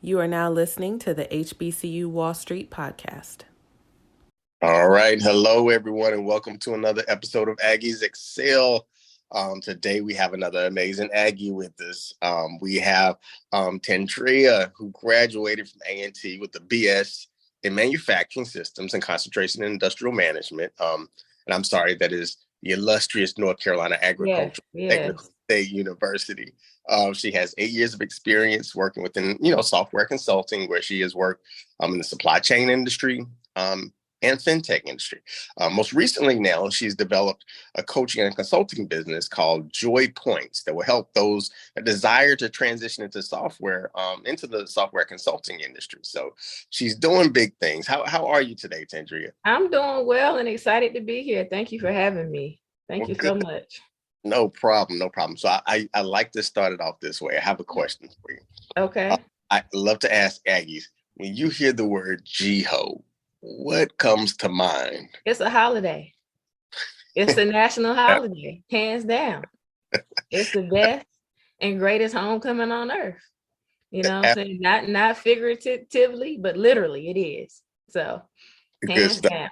You are now listening to the HBCU Wall Street podcast. All right. Hello, everyone, and welcome to another episode of Aggies Excel. Today, we have another amazing Aggie with us. We have Tandreia, who graduated from A&T with the BS in Manufacturing Systems and concentration in Industrial Management. And I'm sorry, that is the illustrious North Carolina Agricultural Technical State University. She has 8 years of experience working within, software consulting, where she has worked in the supply chain industry, and fintech industry. Most recently now, she's developed a coaching and consulting business called Joy Points that will help those that desire to transition into the software consulting industry. So she's doing big things. How are you today, Tandreia? I'm doing well and excited to be here. Thank you for having me. Thank you so much. No problem. So I like to start it off this way. I have a question for you. Okay. I love to ask Aggies, when you hear the word GHO, what comes to mind? It's a holiday. It's a national holiday, hands down. It's the best and greatest homecoming on earth. You know what I'm saying? Not figuratively, but literally it is. So hands down.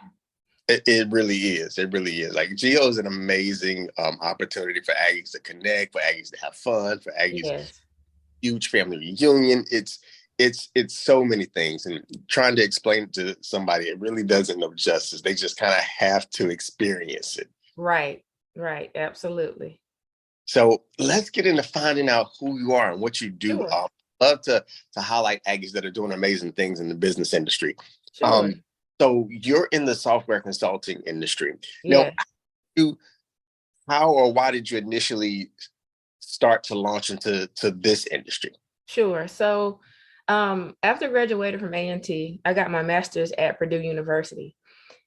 It really is. It really is. Like, GHO is an amazing opportunity for Aggies to connect, for Aggies to have fun, for Aggies, huge family reunion. It's so many things, and trying to explain it to somebody, it really doesn't know justice. They just kind of have to experience it. Right. Absolutely. So let's get into finding out who you are and what you do. Sure. Love to highlight Aggies that are doing amazing things in the business industry. Sure. So you're in the software consulting industry. Yeah. Now, how or why did you initially start to launch into this industry? Sure. So after graduating from A&T, I got my master's at Purdue University.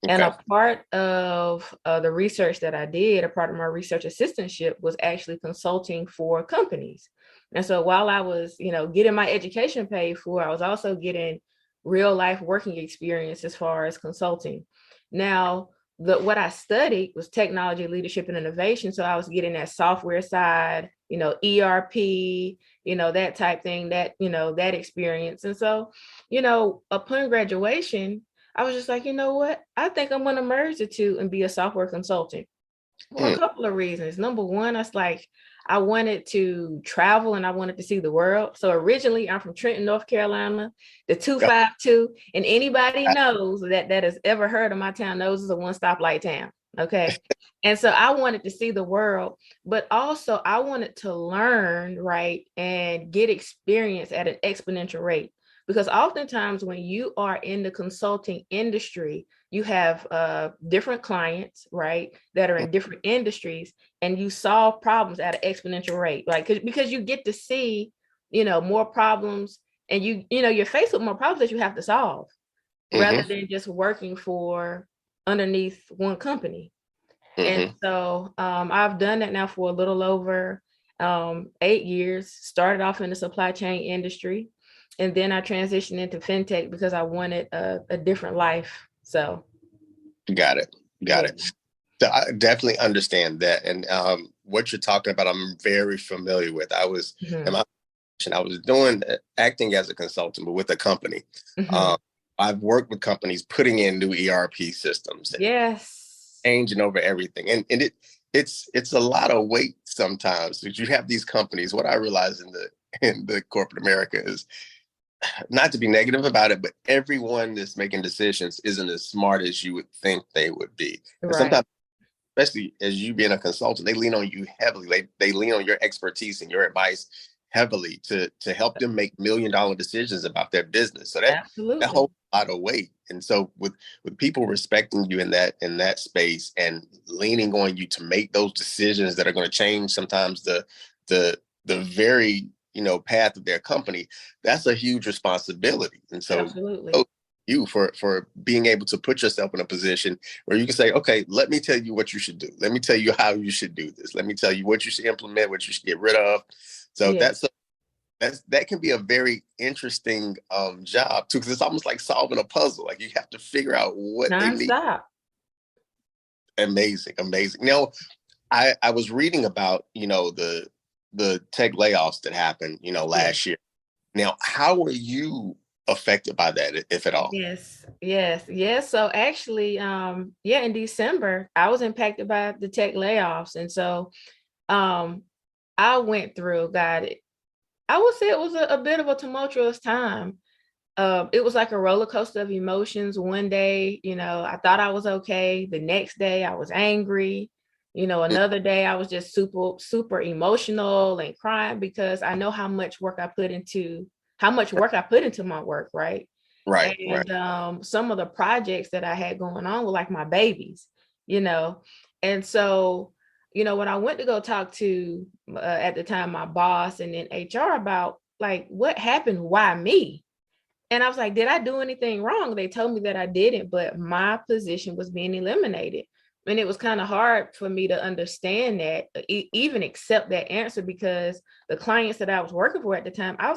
Okay. And a part of the research that I did, a part of my research assistantship, was actually consulting for companies. And so while I was, getting my education paid for, I was also getting real life working experience as far as consulting. Now, what I studied was technology, leadership, and innovation. So I was getting that software side, ERP, that type thing, that experience. And so, upon graduation, I was just like, you know what? I think I'm going to merge the two and be a software consultant for a couple of reasons. Number one, I wanted to travel and I wanted to see the world. So originally I'm from Trenton, North Carolina, the 252, and anybody knows that has ever heard of my town knows it's a one-stop light town. Okay. And so I wanted to see the world, but also I wanted to learn, right, and get experience at an exponential rate. Because oftentimes when you are in the consulting industry, you have different clients, right, that are in different industries, and you solve problems at an exponential rate, like because you get to see, more problems, and you're faced with more problems that you have to solve, rather than just working for underneath one company. And so I've done that now for a little over 8 years. Started off in the supply chain industry. And then I transitioned into fintech because I wanted a different life. So. Got it. So I definitely understand that. And what you're talking about, I'm very familiar with. I was I was doing acting as a consultant, but with a company. I've worked with companies putting in new ERP systems. And changing over everything. And it's a lot of weight sometimes. Because you have these companies. What I realize in the corporate America is, not to be negative about it, but everyone that's making decisions isn't as smart as you would think they would be. And sometimes, especially as you being a consultant, they lean on you heavily. They lean on your expertise and your advice heavily to help them make $1 million decisions about their business. So that holds a lot of weight. And so with people respecting you in that space and leaning on you to make those decisions that are going to change sometimes the very path of their company, that's a huge responsibility. And so you for being able to put yourself in a position where you can say, okay, let me tell you what you should do. Let me tell you how you should do this. Let me tell you what you should implement, what you should get rid of. So that can be a very interesting job too, because it's almost like solving a puzzle. Like, you have to figure out what they need. Amazing. Now, I was reading about, the tech layoffs that happened, last year. Now, how were you affected by that, if at all? Yes. So actually, in December, I was impacted by the tech layoffs. And so I went through, I would say it was a bit of a tumultuous time. It was like a roller coaster of emotions. One day, I thought I was okay. The next day I was angry. Another day I was just super, super emotional and crying because I know how much work I put into my work, right? Right, right. And some of the projects that I had going on were like my babies, you know. And so, when I went to go talk to at the time my boss and then HR about like what happened, why me? And I was like, did I do anything wrong? They told me that I didn't, but my position was being eliminated. And it was kind of hard for me to understand that, even accept that answer, because the clients that I was working for at the time, I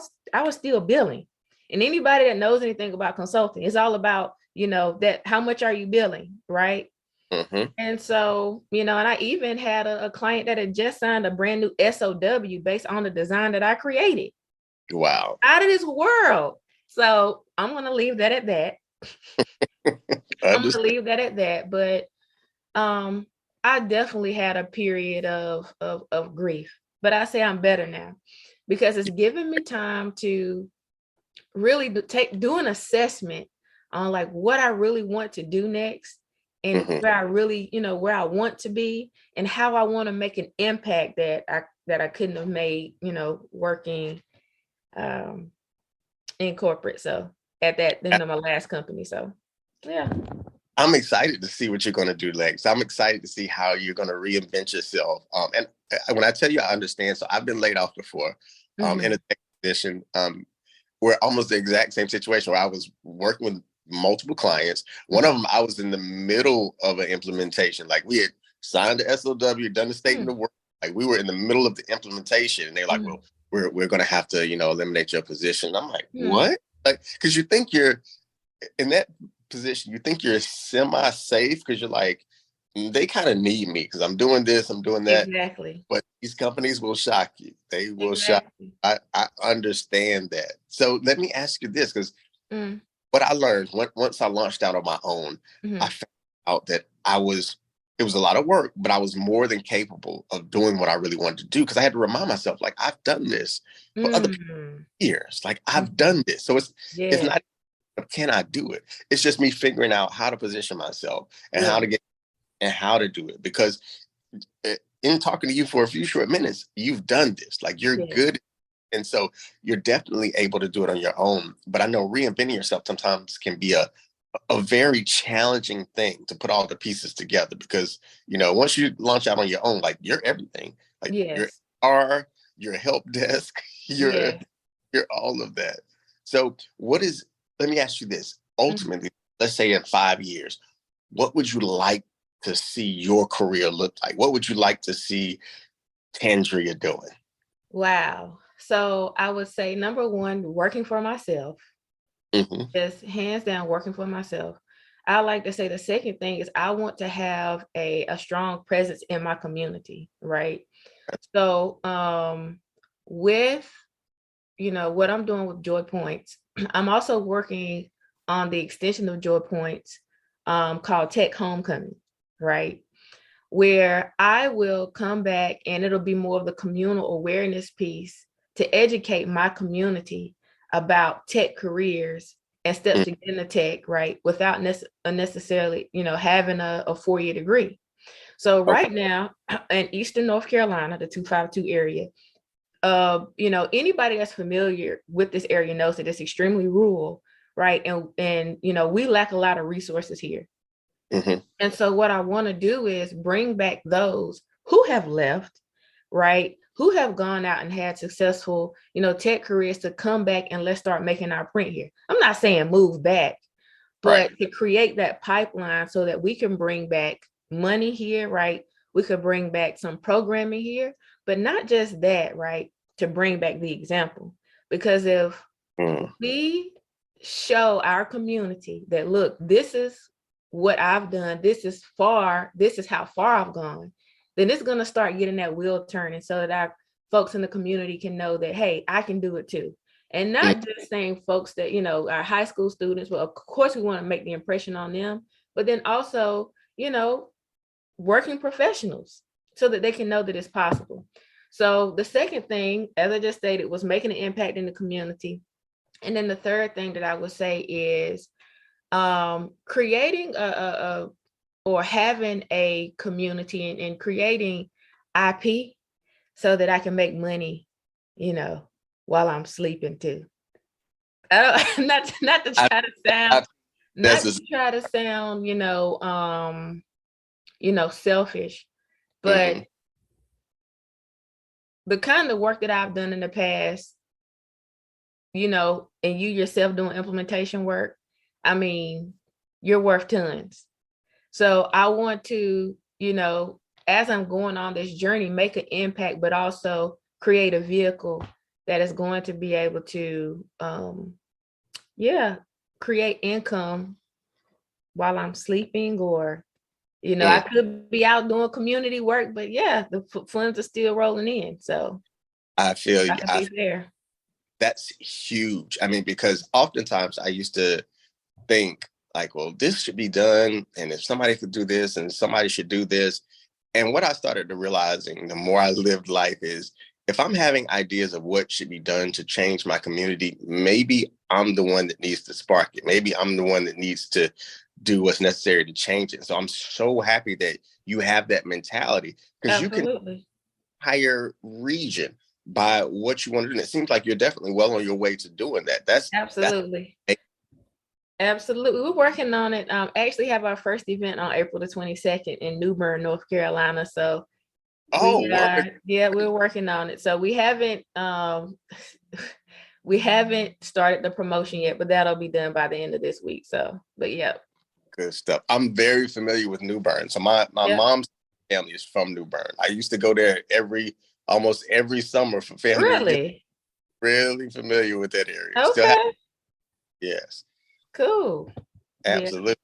was still billing. And anybody that knows anything about consulting, it's all about, that how much are you billing, right? Mm-hmm. And so, and I even had a client that had just signed a brand new SOW based on the design that I created. Wow. Out of this world. So I'm going to leave that at that. I'm going to leave that at that. But I definitely had a period of grief. But I say I'm better now because it's given me time to really do an assessment on like what I really want to do next, and where I really, where I want to be and how I want to make an impact that I couldn't have made, working in corporate. So at that, my last company. So yeah. I'm excited to see what you're going to do next. I'm excited to see how you're going to reinvent yourself. And when I tell you, I understand. So I've been laid off before in a tech position. We're almost the exact same situation where I was working with multiple clients. One of them, I was in the middle of an implementation. Like we had signed the SOW, done the statement of work. Like we were in the middle of the implementation, and they're like, "Well, we're going to have to, eliminate your position." I'm like, "What?" Like, because you think you're in that position, you think you're semi-safe because you're like, they kind of need me because I'm doing this, I'm doing that. Exactly. But these companies will shock you. They will shock you. I understand that. So let me ask you this, because what I learned once I launched out on my own, I found out that it was a lot of work, but I was more than capable of doing what I really wanted to do, because I had to remind myself, like, I've done this for other years. Like, I've done this. So it's not, can I do it? It's just me figuring out how to position myself and how to do it. Because in talking to you for a few short minutes, you've done this. Like, you're good. And so you're definitely able to do it on your own. But I know reinventing yourself sometimes can be a very challenging thing to put all the pieces together, because, once you launch out on your own, like, you're everything. Like, you're help desk, you're all of that. So let me ask you this. Ultimately, let's say in 5 years, what would you like to see your career look like? What would you like to see Tandreia doing? Wow. So I would say, number one, working for myself. Just hands down working for myself. I like to say the second thing is I want to have a strong presence in my community, right? So with what I'm doing with Joy Points, I'm also working on the extension of Joy Points called Tech Homecoming, right? Where I will come back and it'll be more of the communal awareness piece to educate my community about tech careers and steps to get into tech, right? Without necessarily, having a 4-year degree. So right now in Eastern North Carolina, the 252 area, anybody that's familiar with this area knows that it's extremely rural, right? And we lack a lot of resources here. And so what I want to do is bring back those who have left, right? Who have gone out and had successful, tech careers, to come back and let's start making our print here. I'm not saying move back, but to create that pipeline so that we can bring back money here, right? We could bring back some programming here, but not just that, right? To bring back the example. Because if we show our community that, look, this is what I've done, this is how far I've gone, then it's going to start getting that wheel turning so that our folks in the community can know that, hey, I can do it too. And not just saying folks that, you know, our high school students, well, of course we want to make the impression on them, but then also, you know, working professionals so that they can know that it's possible. So the second thing, as I just stated, was making an impact in the community. And then the third thing that I would say is creating or having a community and creating IP so that I can make money, you know, while I'm sleeping too. I don't, not to try to sound, selfish, but the kind of work that I've done in the past, you know, and you yourself doing implementation work, I mean, you're worth tons. So I want to, you know, as I'm going on this journey, make an impact, but also create a vehicle that is going to be able to, create income while I'm sleeping, or, you know, I could be out doing community work, but yeah, the funds are still rolling in. So I feel you. I can be there. That's huge. I mean, because oftentimes I used to think like, well, this should be done. And if somebody could do this and somebody should do this. And what I started to realizing the more I lived life is, if I'm having ideas of what should be done to change my community, maybe I'm the one that needs to spark it. Maybe I'm the one that needs to do what's necessary to change it. So I'm so happy that you have that mentality, because you can hire region by what you want to do. And it seems like you're definitely well on your way to doing that. Absolutely. We're working on it. Actually have our first event on April the 22nd in New Bern, North Carolina. So we're working on it. So we haven't started the promotion yet, but that'll be done by the end of this week. So, but yeah. Good stuff. I'm very familiar with New Bern. So my mom's family is from New Bern. I used to go there almost every summer for family. Really? Really familiar with that area. Okay. Yes. Cool. Absolutely.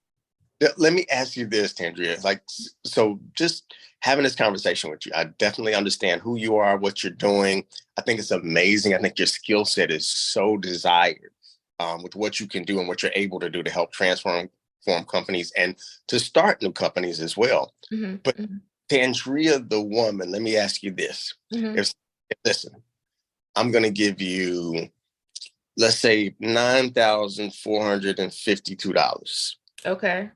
Yeah. Let me ask you this, Tandreia. Like, so just having this conversation with you, I definitely understand who you are, what you're doing. I think it's amazing. I think your skill set is so desired with what you can do and what you're able to do to help transform companies and to start new companies as well. But Tandreia, the woman, let me ask you this. If listen, I'm going to give you, let's say, $9,452. Okay.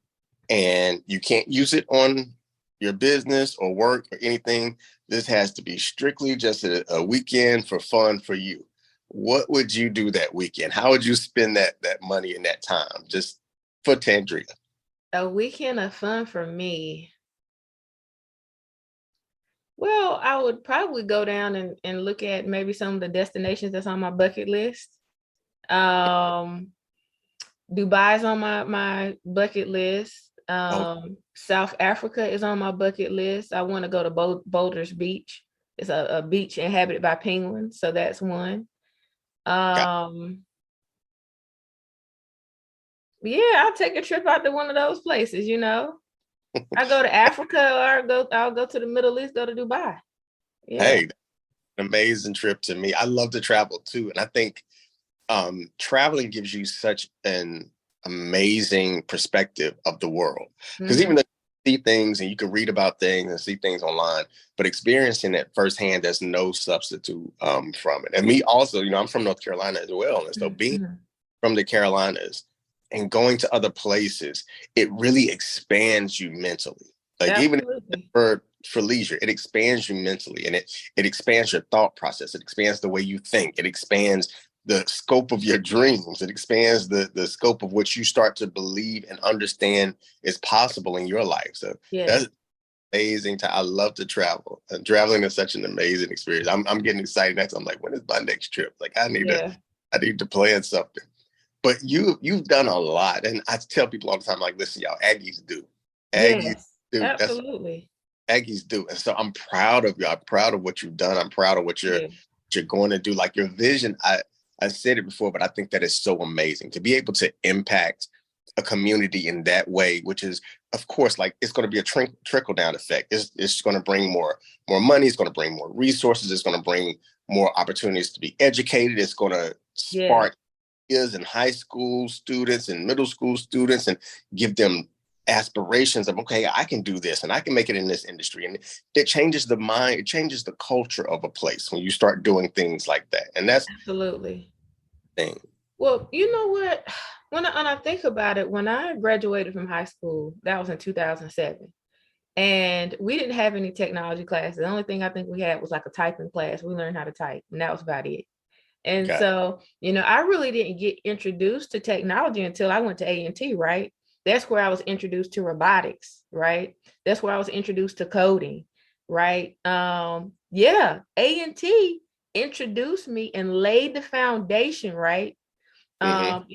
And you can't use it on your business or work or anything. This has to be strictly just a weekend for fun for you. What would you do that weekend? How would you spend that money and that time just for Tandreia? A weekend of fun for me. Well, I would probably go down and look at maybe some of the destinations that's on my bucket list. Dubai's on my bucket list. South Africa is on my bucket list. I want to go to Boulders Beach. It's a beach inhabited by penguins, so that's one. I'll take a trip out to one of those places, you know. I go to Africa, or I'll go to the Middle East, go to Dubai. Yeah. Hey, an amazing trip to me. I love to travel too. And I think traveling gives you such an amazing perspective of the world. Because even though you see things and you can read about things and see things online, but experiencing it firsthand, there's no substitute from it. And me also, you know, I'm from North Carolina as well. And so being from the Carolinas and going to other places, it really expands you mentally. Like even for leisure, it expands you mentally, and it expands your thought process. It expands the way you think. It expands the scope of your dreams. It expands the scope of what you start to believe and understand is possible in your life. So that's amazing. I love to travel, and traveling is such an amazing experience. I'm getting excited next. I'm like, when is my next trip? Like I need to plan something. But you've done a lot, and I tell people all the time, like, listen, y'all, Aggies do. Aggies do. Absolutely. Aggies do. And so I'm proud of you. I'm proud of what you've done. I'm proud of what you're going to do. Like your vision, I said it before, but I think that is so amazing to be able to impact a community in that way, which is, of course, like it's going to be a trickle down effect. It's going to bring more money. It's going to bring more resources. It's going to bring more opportunities to be educated. It's going to spark ideas in high school students and middle school students and give them aspirations of, okay, I can do this and I can make it in this industry. And it changes the mind, it changes the culture of a place when you start doing things like that. And that's absolutely the thing. Well, you know what? When I think about it, when I graduated from high school, that was in 2007. And we didn't have any technology classes. The only thing I think we had was like a typing class. We learned how to type, and that was about it. And so, I really didn't get introduced to technology until I went to A&T, right? That's where I was introduced to robotics, right? That's where I was introduced to coding, right? A&T introduced me and laid the foundation, right? For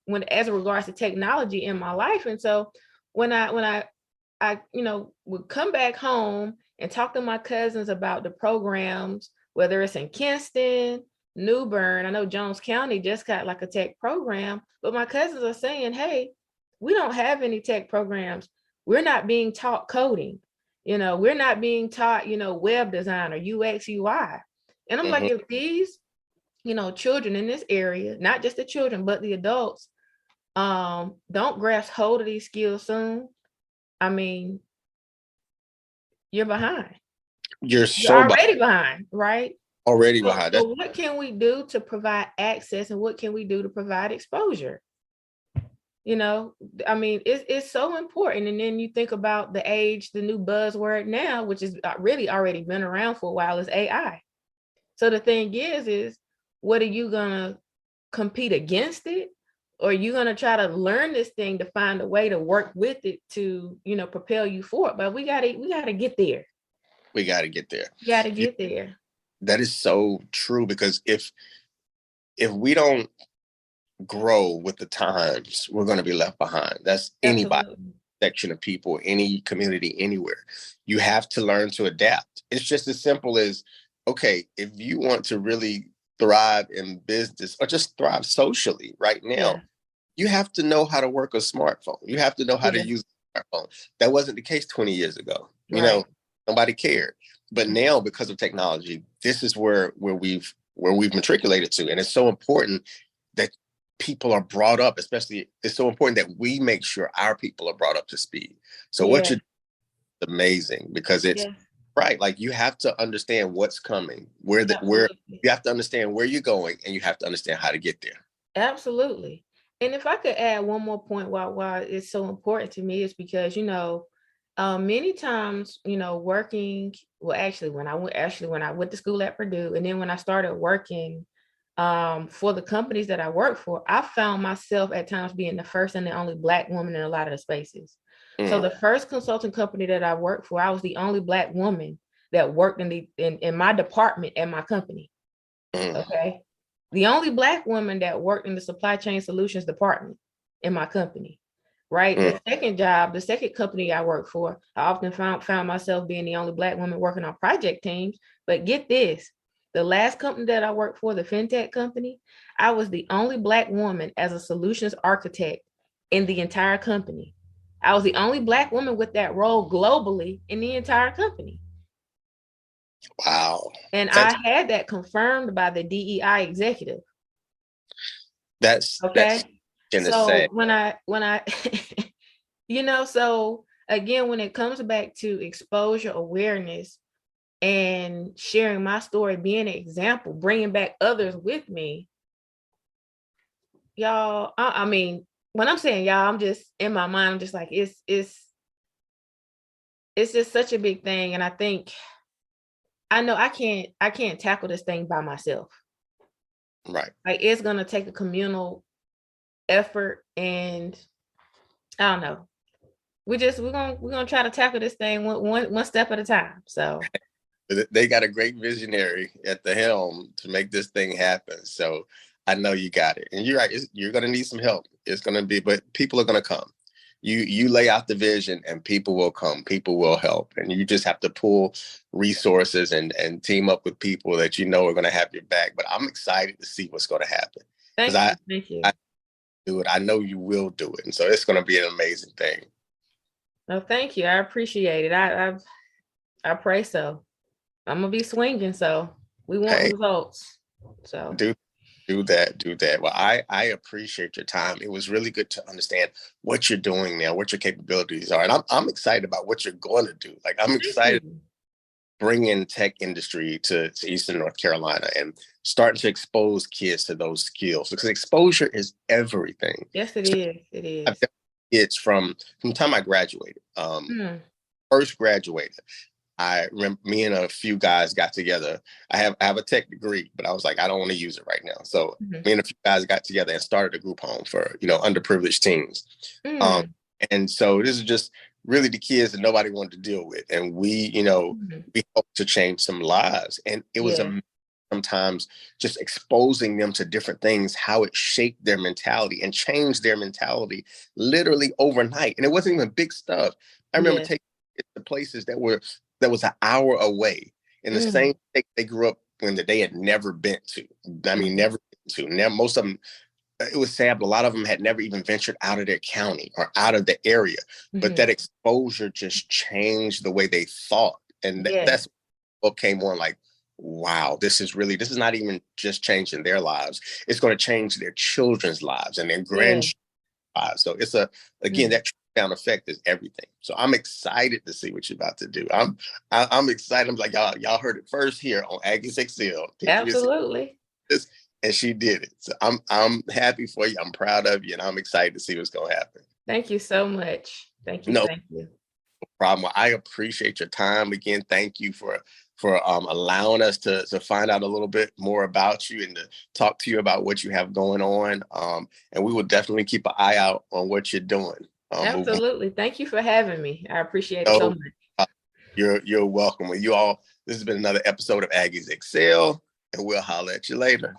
when as it regards to technology in my life. And so when I would come back home and talk to my cousins about the programs, whether it's in Kinston, New Bern, I know Jones County just got like a tech program, but my cousins are saying, hey, we don't have any tech programs. We're not being taught coding. We're not being taught, web design or UX, UI. And I'm like, if these, children in this area, not just the children, but the adults, don't grasp hold of these skills soon, I mean, you're behind. You're already behind, right? Already behind. So what can we do to provide access, and what can we do to provide exposure? It's so important. And then you think about the new buzzword now, which is really already been around for a while, is AI. So the thing is what are you gonna compete against it? Or are you gonna try to learn this thing to find a way to work with it to, propel you forward? But we gotta get there. We gotta get there. You gotta get there. That is so true, because if we don't grow with the times, we're going to be left behind. That's anybody, section of people, any community, anywhere. You have to learn to adapt. It's just as simple as, okay, if you want to really thrive in business or just thrive socially right now, you have to know how to work a smartphone. You have to know how to use a smartphone. That wasn't the case 20 years ago. Nobody cared. But now, because of technology, this is where we've matriculated to. And it's so important that people are brought up, especially it's so important that we make sure our people are brought up to speed. So what you're doing is amazing, because it's right. Like, you have to understand what's coming, where you have to understand where you're going, and you have to understand how to get there. Absolutely. And if I could add one more point why it's so important to me, is because, many times, working, when I went to school at Purdue, and then when I started working for the companies that I work for, I found myself at times being the first and the only Black woman in a lot of the spaces. So the first consulting company that I worked for, I was the only Black woman that worked in my department at my company. Okay. The only Black woman that worked in the supply chain solutions department in my company. Right. The second company I worked for, I often found myself being the only Black woman working on project teams. But get this, the last company that I worked for, the fintech company, I was the only Black woman as a solutions architect in the entire company. I was the only Black woman with that role globally in the entire company. Wow. And I had that confirmed by the DEI executive. That's okay. So when I, so again, when it comes back to exposure, awareness, and sharing my story, being an example, bringing back others with me, y'all, I mean, when I'm saying y'all, I'm just in my mind, I'm just like, it's just such a big thing. And I think, I know I can't tackle this thing by myself. Right. Like, it's going to take a communal effort, and I don't know. We're gonna try to tackle this thing one step at a time. So they got a great visionary at the helm to make this thing happen. So I know you got it, and you're right. You're gonna need some help. It's gonna be, but people are gonna come. You lay out the vision, and people will come. People will help, and you just have to pull resources and team up with people that are gonna have your back. But I'm excited to see what's gonna happen. Thank you. I do it. I know you will do it, and so it's gonna be an amazing thing. No, thank you. I appreciate it. I pray so. I'm gonna be swinging, so we want Hey, results. So do that. Well, I appreciate your time. It was really good to understand what you're doing now, what your capabilities are, and I'm excited about what you're going to do. Like I'm thank excited you. bringing tech industry to Eastern North Carolina and starting to expose kids to those skills because exposure is everything. Yes, it So is. It I've is. got kids from the time I graduated, Mm, first graduated. I remember me and a few guys got together. I have a tech degree, but I was like, I don't want to use it right now. So mhm, me and a few guys got together and started a group home for underprivileged teens. Um, mm, and so this is just really the kids that nobody wanted to deal with, and mhm. we hope to change some lives. And it was Yeah. sometimes just exposing them to different things, how it shaped their mentality and changed their mentality literally overnight. And it wasn't even big stuff. I remember Yeah. taking it to places that was an hour away in the Mm, same state they grew up when that they had never been to. I mean, mhm, never been to. Never, most of them, it was sad, but a lot of them had never even ventured out of their county or out of the area. But mhm. that exposure just changed the way they thought. And Yeah. that's what came on like, wow, this is not even just changing their lives. It's going to change their children's lives and their Yeah. grandchildren's lives. So again, Mm. that down effect is everything. So I'm excited to see what you're about to do. I'm excited. I'm like, y'all heard it first here on Aggies Excel. Absolutely. This, and she did it. So I'm happy for you. I'm proud of you, and I'm excited to see what's gonna happen. Thank you so much. Thank you. No Thank you. problem. I appreciate your time again. Thank you for allowing us to find out a little bit more about you and to talk to you about what you have going on. And we will definitely keep an eye out on what you're doing. Moving. Absolutely. Thank you for having me. I appreciate it so No, much. you're welcome. Well, you all, this has been another episode of Aggies Excel, and we'll holler at you later.